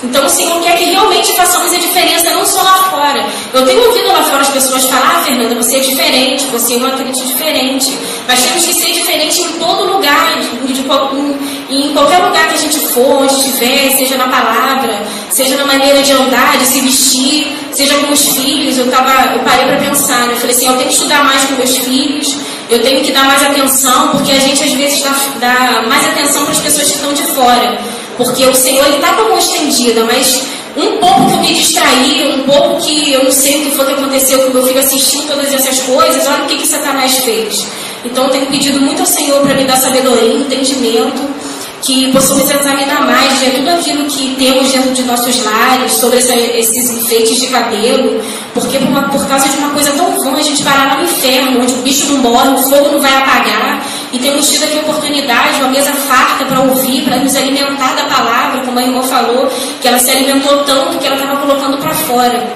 Então o Senhor quer que realmente façamos a diferença, não só lá fora. Eu tenho ouvido lá fora as pessoas falar, Fernanda, você é diferente, você é uma crente diferente. Mas temos que ser diferente em todo lugar, em qualquer lugar que a gente for, onde estiver, seja na palavra, seja na maneira de andar, de se vestir, seja com os filhos. Eu parei para pensar, né? Eu falei assim, eu tenho que estudar mais com meus filhos, eu tenho que dar mais atenção, porque a gente às vezes dá mais atenção para as pessoas que estão de fora. Porque o Senhor está com a mão estendida, mas um pouco que eu me distraí, um pouco que eu não sei o que foi que aconteceu com o meu filho assistindo todas essas coisas, olha o que Satanás fez. Então eu tenho pedido muito ao Senhor para me dar sabedoria, entendimento, que possamos examinar mais de tudo aquilo que temos dentro de nossos lares, sobre esses enfeites de cabelo, porque por causa de uma coisa tão vã, a gente parar no inferno, onde o bicho não morre, o fogo não vai apagar, e temos tido aqui a oportunidade, uma mesa farta para ouvir, para nos alimentar da palavra, como a irmã falou, que ela se alimentou tanto que ela estava colocando para fora.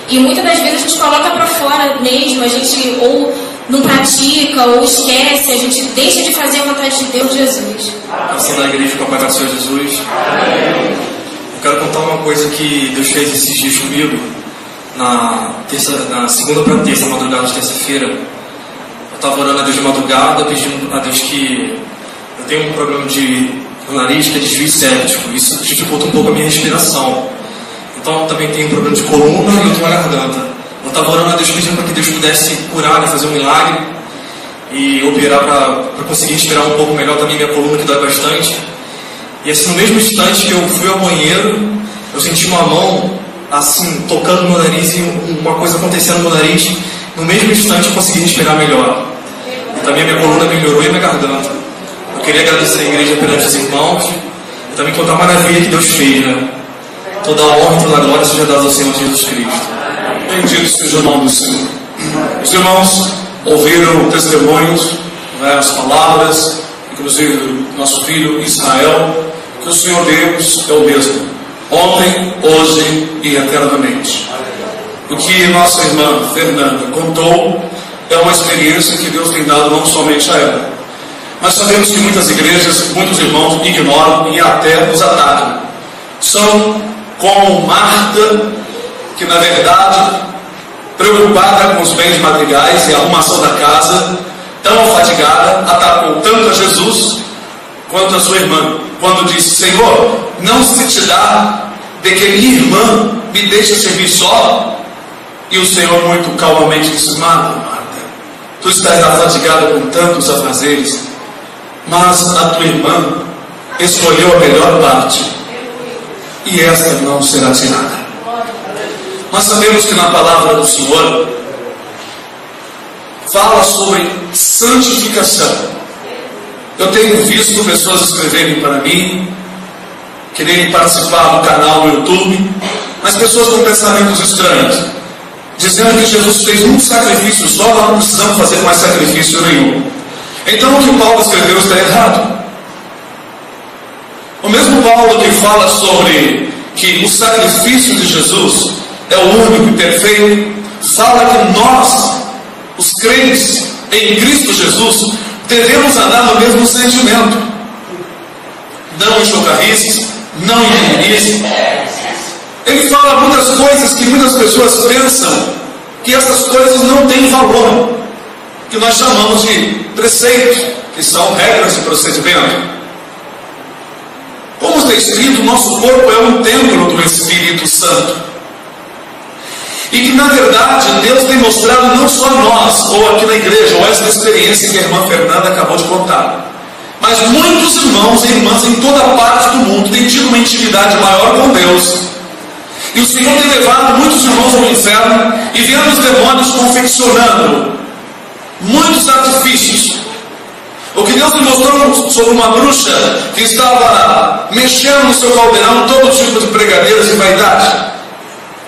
E muitas das vezes a gente coloca para fora mesmo, a gente ou não pratica, ou esquece, a gente deixa de fazer a vontade de Deus, Jesus. Assim na igreja com a paz do Senhor Jesus. Eu quero contar uma coisa que Deus fez esses dias comigo, na segunda para terça, madrugada de terça-feira. Eu estava orando a Deus de madrugada, pedindo a Deus que eu tenho um problema no nariz, que é desvio séptico. Isso dificulta um pouco a minha respiração. Então eu também tenho um problema de coluna e eu tenho uma garganta. Eu estava orando a Deus pedindo para que Deus pudesse curar, né, fazer um milagre e operar para conseguir respirar um pouco melhor também minha coluna, que dói bastante. E assim, no mesmo instante que eu fui ao banheiro, eu senti uma mão assim, tocando no meu nariz e uma coisa acontecendo no meu nariz. No mesmo instante eu consegui respirar melhor. E também a minha coluna melhorou e minha garganta. Eu queria agradecer a igreja perante os irmãos e também contar a maravilha que Deus fez, né? Toda a honra e toda a glória seja dada ao Senhor Jesus Cristo. Bendito seja o nome do Senhor. Os irmãos ouviram testemunhos, as palavras, inclusive do nosso filho Israel, que o Senhor Deus é o mesmo, ontem, hoje e eternamente. O que nossa irmã Fernanda contou é uma experiência que Deus tem dado não somente a ela, mas sabemos que muitas igrejas, muitos irmãos ignoram e até os atacam. São como Marta, que na verdade, preocupada com os bens materiais e a arrumação da casa, tão afadigada, atacou tanto a Jesus quanto a sua irmã, quando disse: Senhor, não se te dá de que minha irmã me deixe servir só? E o Senhor muito calmamente disse: Marta, tu estás afadigada com tantos afazeres, mas a tua irmã escolheu a melhor parte, e esta não será tirada. Nós sabemos que na palavra do Senhor fala sobre santificação. Eu tenho visto pessoas escreverem para mim, quererem participar do canal no YouTube, mas pessoas com pensamentos estranhos, dizendo que Jesus fez um sacrifício só, nós não precisamos fazer mais sacrifício nenhum. Então o que Paulo escreveu está errado. O mesmo Paulo que fala sobre que o sacrifício de Jesus é o único e perfeito, fala que nós, os crentes em Cristo Jesus, devemos andar no mesmo sentimento, não em chocarrices, não em mimimices. Ele fala muitas coisas que muitas pessoas pensam que essas coisas não têm valor, que nós chamamos de preceitos, que são regras de procedimento. Como está escrito, nosso corpo é um templo do Espírito Santo. E que, na verdade, Deus tem mostrado não só a nós, ou aqui na igreja, ou essa experiência que a irmã Fernanda acabou de contar, mas muitos irmãos e irmãs em toda parte do mundo têm tido uma intimidade maior com Deus. E o Senhor tem levado muitos irmãos ao inferno e vendo os demônios confeccionando muitos artifícios. O que Deus me mostrou sobre uma bruxa que estava mexendo no seu caldeirão todo tipo de pregadeiras e vaidade.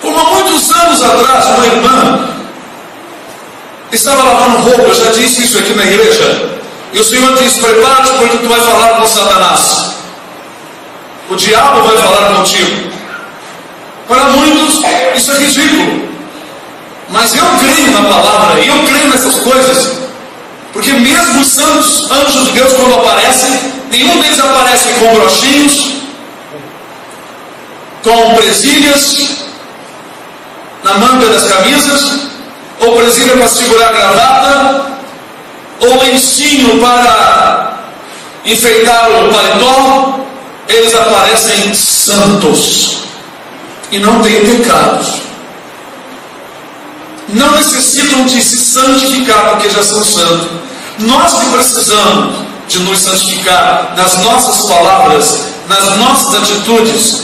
Como há muitos anos atrás, uma irmã estava lavando roupa, eu já disse isso aqui na igreja, e o Senhor disse: prepara-te porque tu vai falar com Satanás. O diabo vai falar contigo. Para muitos isso é ridículo, mas eu creio na palavra, e eu creio nessas coisas, porque mesmo os santos anjos de Deus, quando aparecem, nenhum deles aparece com brochinhos, com presilhas na manga das camisas, ou presilha para segurar a gravata, ou lencinho para enfeitar o paletó. Eles aparecem santos e não têm pecados, não necessitam de se santificar porque já são santos. Nós que precisamos de nos santificar nas nossas palavras, nas nossas atitudes,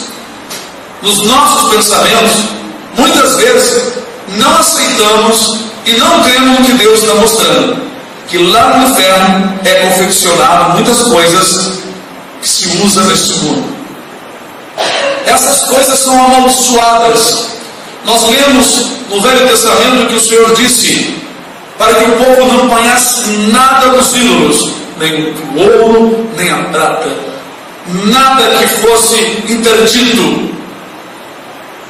nos nossos pensamentos, muitas vezes não aceitamos e não cremos no que Deus está mostrando, que lá no inferno é confeccionado muitas coisas que se usa neste mundo. Essas coisas são amaldiçoadas. Nós lemos no Velho Testamento que o Senhor disse para que o povo não apanhasse nada dos ídolos, nem o ouro, nem a prata, nada que fosse interdito.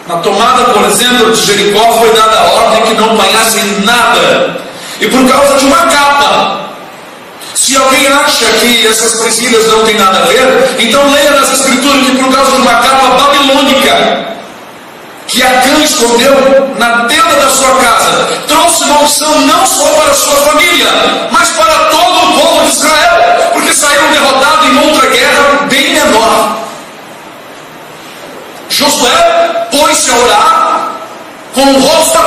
Na tomada, por exemplo, de Jericó foi dada a ordem que não apanhassem nada, e por causa de uma capa. Se alguém acha que essas presilhas não têm nada a ver, então leia nas Escrituras que por causa de uma capa babilônica que Acã escondeu na tenda da sua casa, trouxe maldição não só para a sua família, mas para todo o povo de Israel, porque saíram derrotados em outra guerra bem menor. Josué pôs-se a orar com o rosto: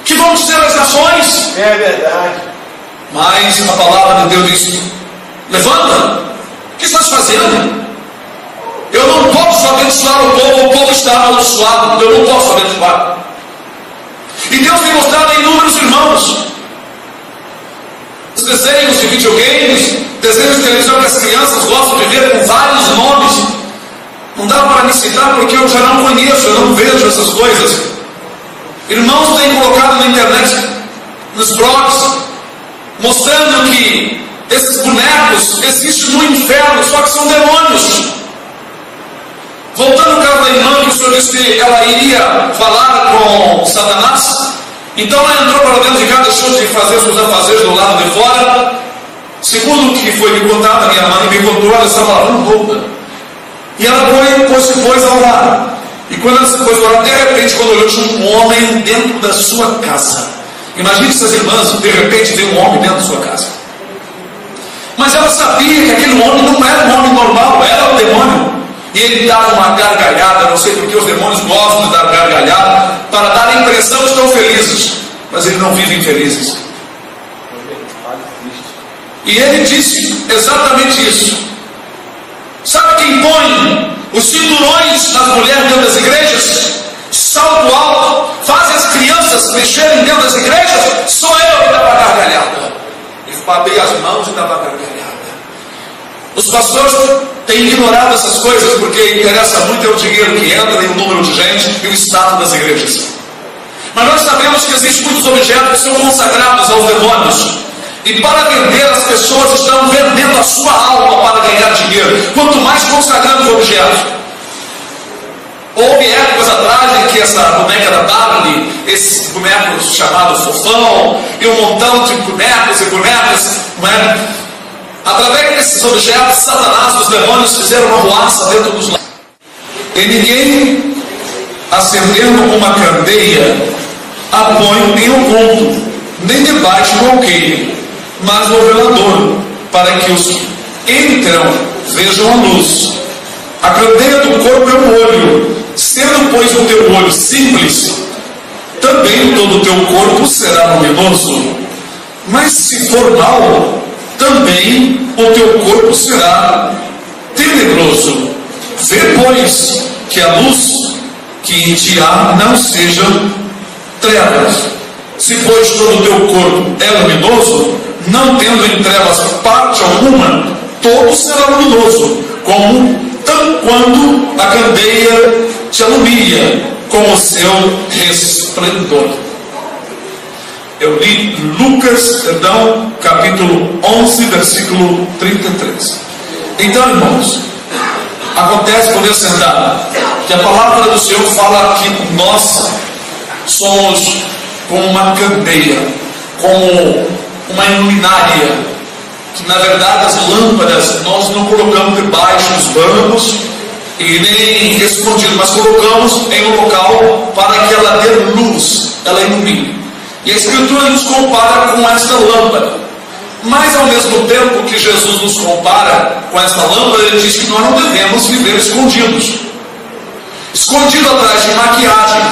que vão dizer as nações? É verdade. Mas a palavra de Deus diz: levanta, o que estás fazendo? Eu não posso abençoar o povo está amaldiçoado, eu não posso abençoar. E Deus tem mostrado a inúmeros irmãos os desenhos de videogames, desenhos de televisão que as crianças gostam de ver com vários nomes. Não dá para me citar porque eu já não conheço, eu não vejo essas coisas. Irmãos têm colocado na internet, nos blogs, mostrando que esses bonecos existem no inferno, só que são demônios. Voltando ao caso da irmã, que o Senhor disse que ela iria falar com Satanás, então ela entrou para dentro de casa, deixou de fazer seus afazeres do lado de fora. Segundo o que foi me contado, a minha mãe me contou, ela estava lavando roupa. E ela se pôs a orar. E quando ela se pôs a orar, de repente, quando olhou, tinha um homem dentro da sua casa. Imagine essas irmãs, de repente, vê um homem dentro da sua casa. Mas ela sabia que aquele homem não era um homem normal, era um demônio. E ele dava uma gargalhada, não sei porque os demônios gostam de dar gargalhada, para dar a impressão que estão felizes, mas eles não vivem felizes. E ele disse exatamente isso. Sabe quem põe os cinturões nas mulheres dentro das igrejas? Salto alto, faz as crianças mexerem dentro das igrejas? Sou eu que dava gargalhada. E babei as mãos e dava gargalhada. Os pastores têm ignorado essas coisas porque interessa muito é o dinheiro que entra e o número de gente e o status das igrejas. Mas nós sabemos que existem muitos objetos que são consagrados aos demônios. E para vender, as pessoas estão vendendo a sua alma para ganhar dinheiro. Quanto mais consagrando os objetos. Houve épocas atrás em que essa boneca da Barbie, esse boneco chamado Fofão, e um montão de bonecos e bonecas, através desses objetos, Satanás, os demônios fizeram uma ruaça dentro dos lares. E ninguém, acendendo uma candeia, a põe em oculto, nem debaixo do alqueire, mas no velador, para que os que entram vejam a luz. A candeia do corpo é o olho. Sendo, pois, o teu olho simples, também todo o teu corpo será luminoso. Mas se for mau, também o teu corpo será tenebroso. Vê, pois, que a luz que em ti há não seja trevas. Se, pois, todo o teu corpo é luminoso, não tendo em trevas parte alguma, todo será luminoso, como quando a candeia te alumia com o seu resplendor. Eu li Lucas, capítulo 11, versículo 33. Então, irmãos, acontece, poder sentar, que a palavra do Senhor fala que nós somos como uma candeia, como uma luminária, que na verdade as lâmpadas nós não colocamos debaixo dos bancos e nem escondido, mas colocamos em um local para que ela dê luz, ela ilumine. E a Escritura nos compara com esta lâmpada. Mas ao mesmo tempo que Jesus nos compara com esta lâmpada, ele diz que nós não devemos viver escondidos. Escondido atrás de maquiagem,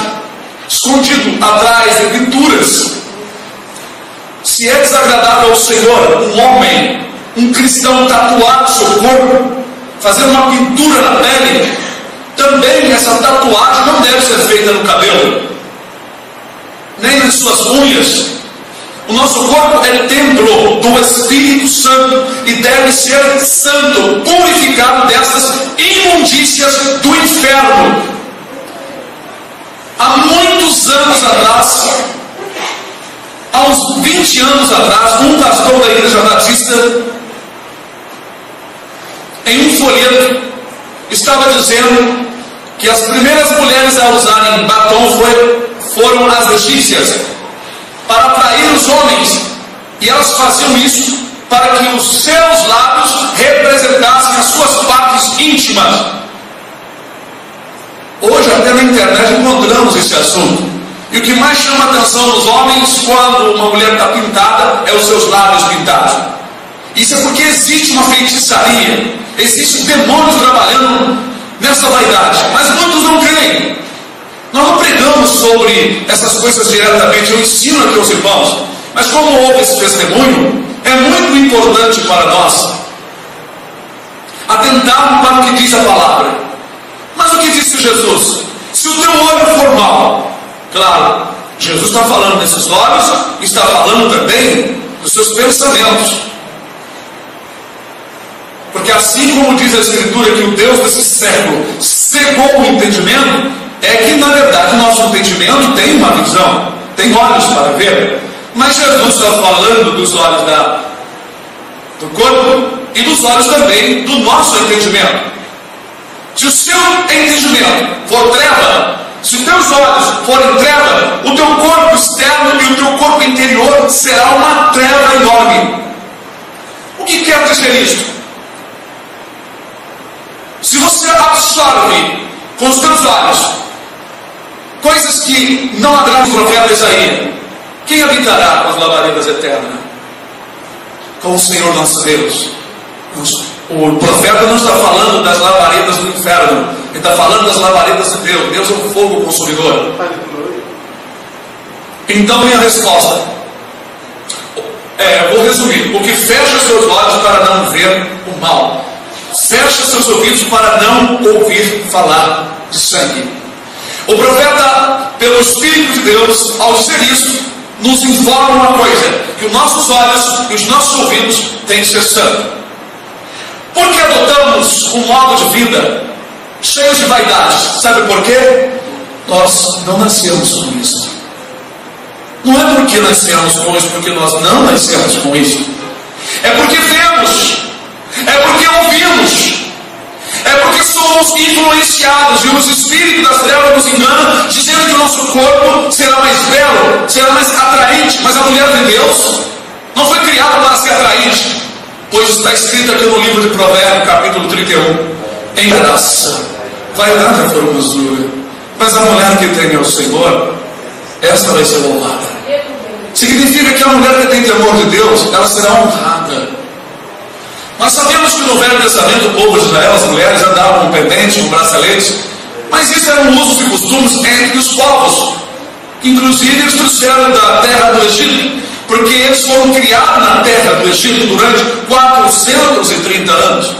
escondido atrás de pinturas. Se é desagradável ao Senhor um homem, um cristão tatuar seu corpo, fazer uma pintura na pele, também essa tatuagem não deve ser feita no cabelo, nem nas suas unhas. O nosso corpo é templo do Espírito Santo e deve ser santo, purificado destas imundícias do inferno. Há muitos anos atrás, há uns 20 anos atrás, um pastor da Igreja Batista, em um folheto, estava dizendo que as primeiras mulheres a usarem batom foram as egípcias, para atrair os homens, e elas faziam isso para que os seus lábios representassem as suas partes íntimas. Hoje até na internet encontramos esse assunto. E o que mais chama a atenção dos homens quando uma mulher está pintada é os seus lábios pintados. Isso é porque existe uma feitiçaria, existem demônios trabalhando nessa vaidade, mas muitos não creem. Nós não pregamos sobre essas coisas diretamente, eu ensino aqui aos irmãos, mas como houve esse testemunho, é muito importante para nós atentarmos para o que diz a palavra. Mas o que disse Jesus? Se o teu olho for mau, claro, Jesus está falando desses olhos, está falando também dos seus pensamentos. Porque assim como diz a Escritura que o Deus desse século cegou o entendimento, é que na verdade o nosso entendimento tem uma visão, tem olhos para ver. Mas Jesus está falando dos olhos do corpo e dos olhos também do nosso entendimento. Se o seu entendimento for treva, se os teus olhos forem treva, o teu corpo externo e o teu corpo interior será uma treva enorme. O que quer dizer isso? Se você absorve com os teus olhos coisas que não agradam o profeta Isaías, quem habitará com as labaredas eternas? Com o Senhor nosso Deus. O profeta não está falando das labaredas do inferno, ele está falando das labaredas de Deus. Deus é um fogo consumidor. Então vem a resposta. Vou resumir. O que fecha seus olhos para não ver o mal, fecha seus ouvidos para não ouvir falar de sangue. O profeta, pelo Espírito de Deus, ao dizer isso, nos informa uma coisa: que os nossos olhos e os nossos ouvidos têm que ser santos. Porque adotamos um modo de vida cheio de vaidades. Sabe por quê? Nós não nascemos com isso. Não é porque nascemos com isso, porque nós não nascemos com isso. É porque vemos, é porque ouvimos, é porque somos influenciados e os espíritos das trevas nos enganam, dizendo que o nosso corpo será mais belo, será mais atraente. Mas a mulher de Deus não foi criada para ser atraente, pois está escrito aqui no livro de Provérbios, capítulo 31, em graça, vaidade é formosura, mas a mulher que teme ao Senhor, esta vai ser louvada. Significa que a mulher que tem temor de Deus, ela será honrada. Nós sabemos que no Velho Testamento o povo de Israel, as mulheres andavam com pendente, com braceletes, mas isso eram usos e costumes entre os povos. Inclusive eles trouxeram da terra do Egito, porque eles foram criados na terra do Egito durante 430 anos.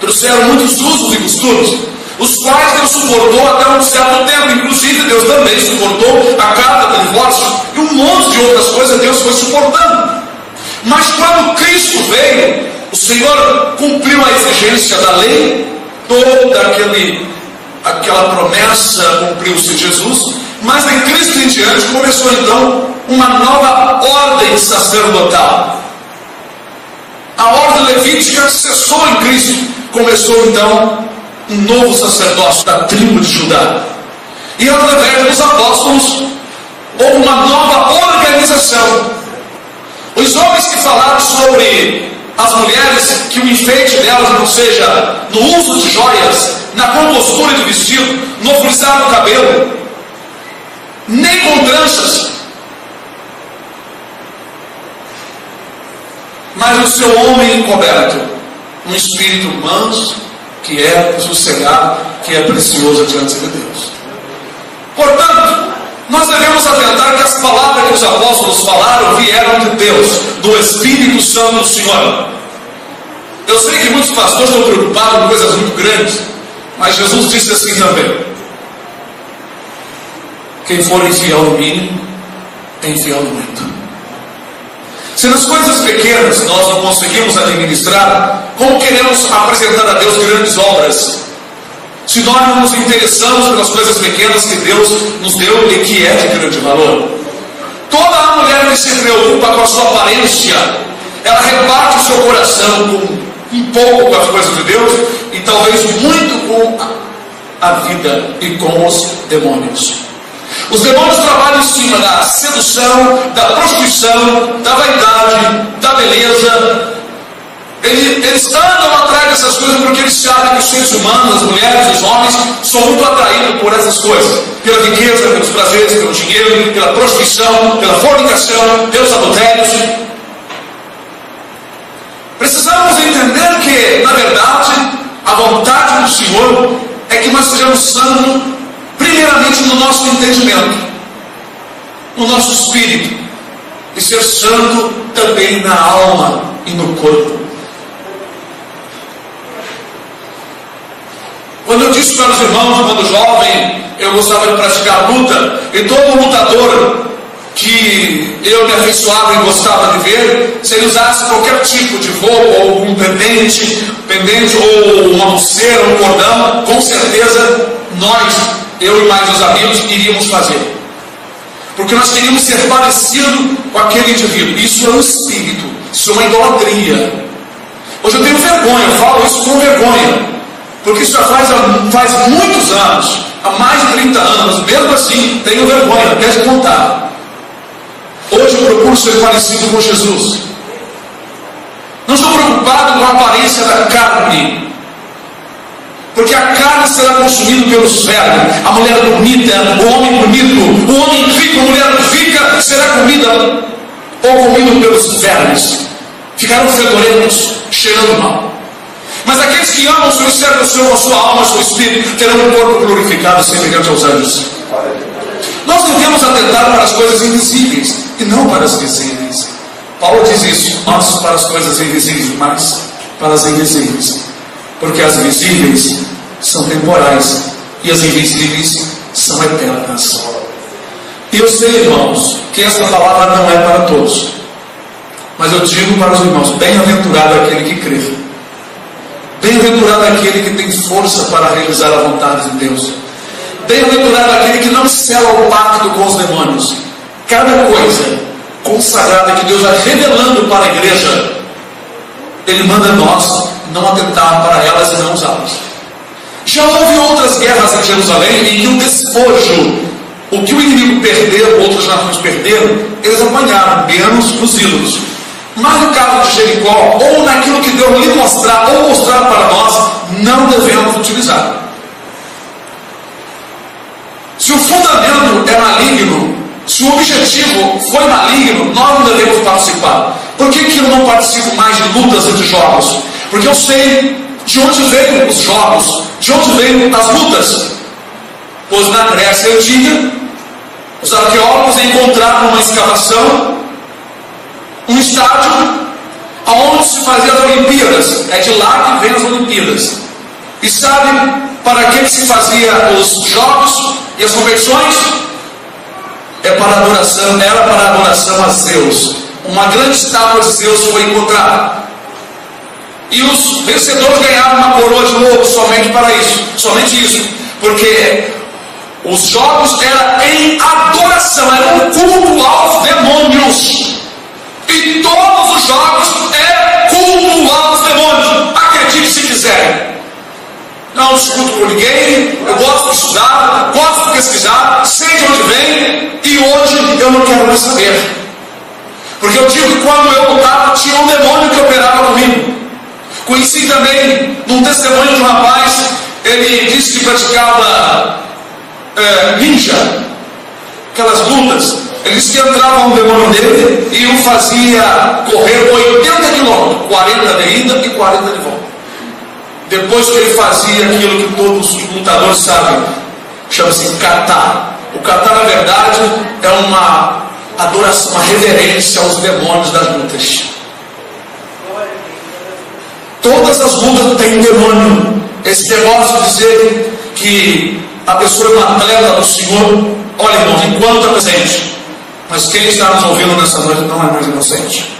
Trouxeram muitos usos e costumes, os quais Deus suportou até um certo tempo. Inclusive Deus também suportou a carta do divórcio e um monte de outras coisas Deus foi suportando. Mas quando Cristo veio, o Senhor cumpriu a exigência da lei, toda aquela promessa cumpriu-se Jesus, mas em Cristo em diante começou então uma nova ordem sacerdotal. A ordem levítica cessou em Cristo, começou então um novo sacerdócio da tribo de Judá. E através dos apóstolos houve uma nova organização. Os homens que falaram sobre as mulheres, que o enfeite delas não seja no uso de joias, na compostura de vestido, no frisar do cabelo, nem com tranças, mas o seu homem encoberto, um espírito manso, que é sossegado, que é precioso diante de Deus. Portanto, nós devemos atentar que as palavras que os apóstolos falaram vieram de Deus, do Espírito Santo do Senhor. Eu sei que muitos pastores estão preocupados com coisas muito grandes, mas Jesus disse assim também: quem for infiel no mínimo, é infiel no muito. Se nas coisas pequenas nós não conseguimos administrar, como queremos apresentar a Deus grandes obras? Se nós não nos interessamos pelas coisas pequenas que Deus nos deu e que é de grande valor. Toda a mulher que se preocupa com a sua aparência, ela rebate o seu coração com um pouco com as coisas de Deus e talvez muito com a vida e com os demônios. Os demônios trabalham em cima da sedução, da prostituição, da vaidade, da beleza. Eles andam atrás dessas coisas porque eles sabem que os seres humanos, as mulheres, os homens, são muito atraídos por essas coisas. Pela riqueza, pelos prazeres, pelo dinheiro, pela prostituição, pela fornicação, pelos adultérios. Precisamos entender que, na verdade, a vontade do Senhor é que nós sejamos santos, primeiramente no nosso entendimento, no nosso espírito, e ser santo também na alma e no corpo. Quando eu disse para os irmãos, quando jovem, eu gostava de praticar luta, e todo lutador que eu me afeiçoava e gostava de ver, se ele usasse qualquer tipo de roupa, ou um pendente, ou uma pulseira, um cordão, com certeza nós, eu e mais os amigos, iríamos fazer. Porque nós queríamos ser parecidos com aquele indivíduo. Isso é um espírito, isso é uma idolatria. Hoje eu tenho vergonha, eu falo isso com vergonha. Porque isso já faz muitos anos, há mais de 30 anos, mesmo assim, tenho vergonha, até de contar. Hoje eu procuro ser parecido com Jesus. Não estou preocupado com a aparência da carne, porque a carne será consumida pelos vermes. A mulher bonita, o homem bonito, o homem rico, a mulher rica, será comida ou comido pelos vermes. Ficarão fedorentos, cheirando mal. Mas aqueles que amam o Senhor e servem o Senhor com a sua alma e o seu espírito, terão um corpo glorificado semelhante aos anjos. Nós devemos atentar para as coisas invisíveis e não para as visíveis. Paulo diz isso: nós para as coisas invisíveis, mas para as invisíveis. Porque as visíveis são temporais e as invisíveis são eternas. E eu sei, irmãos, que esta palavra não é para todos, mas eu digo para os irmãos: bem-aventurado aquele que crê. Bem-aventurado aquele que tem força para realizar a vontade de Deus. Bem-aventurado aquele que não sela o pacto com os demônios. Cada coisa consagrada que Deus vai revelando para a igreja, Ele manda nós não atentar para elas e não usá-las. Já houve outras guerras em Jerusalém em que o despojo, o que o inimigo perdeu, outras nações perderam, eles apanharam, menos os ídolos. Mas no caso de Jericó, ou naquilo que Deus lhe mostrar, ou mostrar para nós, não devemos utilizar. Se o fundamento é maligno, se o objetivo foi maligno, nós não devemos participar. Por que eu não participo mais de lutas e de jogos? Porque eu sei de onde veio os jogos, de onde veio as lutas. Pois na Grécia Antiga, os arqueólogos encontraram numa escavação um estádio onde se fazia as Olimpíadas. É de lá que vem as Olimpíadas. E sabe para que se fazia os jogos e as competições? Era para adoração a Zeus. Uma grande estátua de Zeus foi encontrada. E os vencedores ganharam uma coroa de ouro somente para isso. Somente isso. Porque os jogos eram em adoração, era um culto aos demônios. E todos os jogos é culto aos demônios. Acredite se quiserem. Não discuto com ninguém, eu gosto de estudar, gosto de pesquisar, sei de onde vem, e hoje eu não quero mais saber. Porque eu digo que quando eu lutava, tinha um demônio que operava comigo. Conheci também, num testemunho de um rapaz, ele disse que praticava ninja, aquelas lutas. Ele disse que entrava um demônio nele e o fazia correr 80 quilômetros, 40 de ida e 40 de volta. Depois que ele fazia aquilo que todos os lutadores sabem, chama-se kata. O kata, na verdade, é uma adoração, uma reverência aos demônios das lutas. Todas as lutas têm demônio. Esse negócio de dizer que a pessoa é uma atleta do Senhor, olha, irmãos, enquanto é presente. Mas quem está nos ouvindo nessa noite não é mais inocente.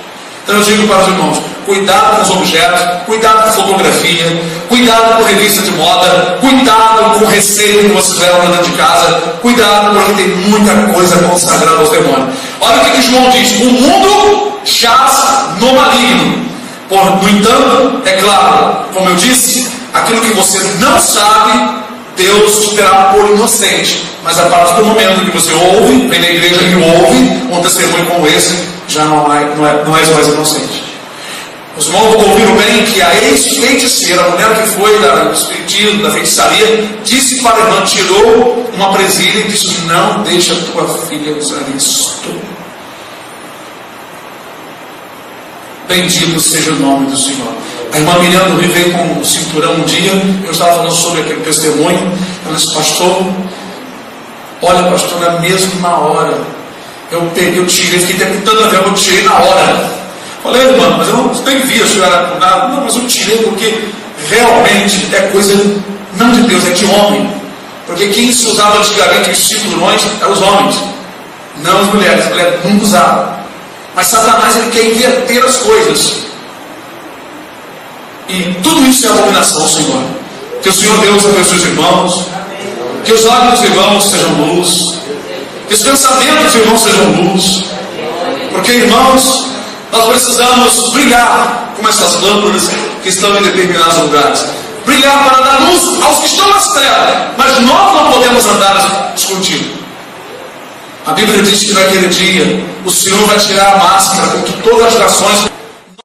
Então eu digo para os irmãos, cuidado com os objetos, cuidado com fotografia, cuidado com revista de moda, cuidado com receita que você leva para dentro de casa, cuidado porque tem muita coisa consagrada aos demônios. Olha o que João diz: o mundo jaz no maligno. No entanto, é claro, como eu disse, aquilo que você não sabe, Deus te terá por inocente. Mas a partir do momento que você ouve, vem na igreja e ouve um testemunho como esse, já não és mais inocente. Os irmãos ouviram bem que a ex-feiticeira, a mulher que foi do espiritismo, da feitiçaria, disse para a irmã, tirou uma presilha e disse: não deixa a tua filha usar isto. Bendito seja o nome do Senhor. A irmã Miriam me veio com um cinturão um dia, eu estava falando sobre aquele testemunho. Ela disse: pastor, olha, pastor, na mesma hora eu tirei, fiquei com tanta vergonha, eu tirei na hora. Falei: irmã, mas eu nem vi a senhora com nada. Não, mas eu tirei porque realmente é coisa não de Deus, é de homem. Porque quem se usava antigamente os cinturões eram os homens, não as mulheres. As mulheres nunca usavam. Mas Satanás, ele quer inverter as coisas. E tudo isso é abominação ao Senhor. Que o Senhor Deus abençoe os irmãos, que os olhos dos irmãos sejam luz, que os pensamentos dos irmãos sejam luz. Porque, irmãos, nós precisamos brilhar como essas lâmpadas que estão em determinados lugares. Brilhar para dar luz aos que estão nas trevas. Mas nós não podemos andar escondidos. A Bíblia diz que naquele dia o Senhor vai tirar a máscara com que todas as nações